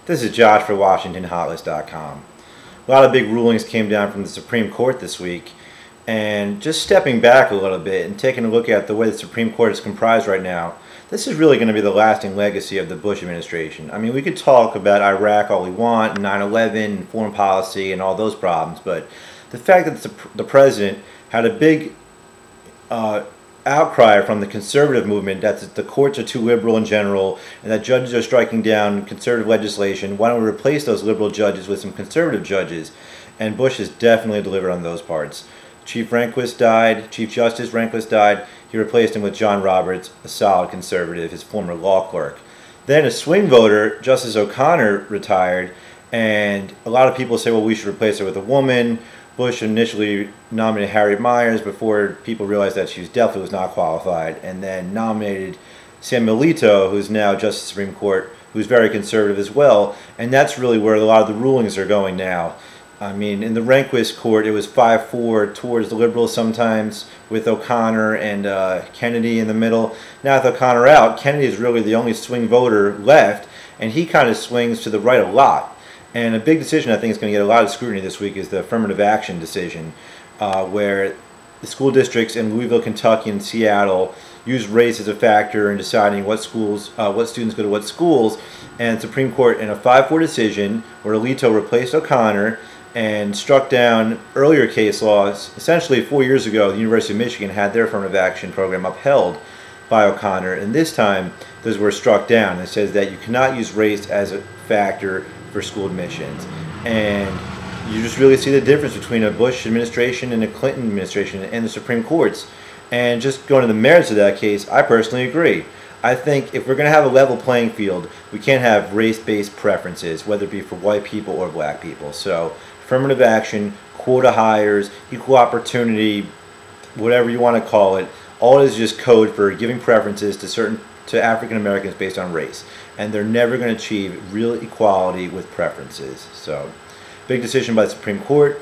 This is Josh for WashingtonHotList.com. A lot of big rulings came down from the Supreme Court this week, and just stepping back a little bit and taking a look at the way the Supreme Court is comprised right now, this is really going to be the lasting legacy of the Bush administration. I mean, we could talk about Iraq all we want, 9/11, foreign policy, and all those problems, but the fact that the president had a big outcry from the conservative movement that the courts are too liberal in general and that judges are striking down conservative legislation. Why don't we replace those liberal judges with some conservative judges? And Bush has definitely delivered on those parts. Chief Justice Rehnquist died. He replaced him with John Roberts, a solid conservative, his former law clerk. Then a swing voter, Justice O'Connor, retired, and a lot of people say, well, we should replace her with a woman. Bush initially nominated Harriet Miers before people realized that she definitely was not qualified, and then nominated Samuel Alito, who's now Justice of the Supreme Court, who's very conservative as well, and that's really where a lot of the rulings are going now. I mean, in the Rehnquist court, it was 5-4 towards the liberals sometimes, with O'Connor and Kennedy in the middle. Now with O'Connor out, Kennedy is really the only swing voter left, and he kind of swings to the right a lot. And a big decision I think is going to get a lot of scrutiny this week is the affirmative action decision, where the school districts in Louisville, Kentucky, and Seattle use race as a factor in deciding what students go to what schools. And the Supreme Court, in a 5-4 decision, where Alito replaced O'Connor and struck down earlier case laws. Essentially, 4 years ago, the University of Michigan had their affirmative action program upheld by O'Connor, and this time those were struck down. It says that you cannot use race as a factor for school admissions, and you just really see the difference between a Bush administration and a Clinton administration and the Supreme Courts. And just going to the merits of that case, I personally agree. I think if we're going to have a level playing field, we can't have race-based preferences, whether it be for white people or black people. So affirmative action, quota hires, equal opportunity, whatever you want to call it, all is just code for giving preferences to African Americans based on race, and they're never going to achieve real equality with preferences. So, big decision by the Supreme Court.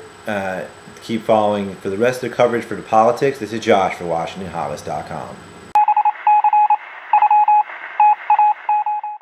Keep following for the rest of the coverage for the politics. This is Josh for WashingtonHotList.com.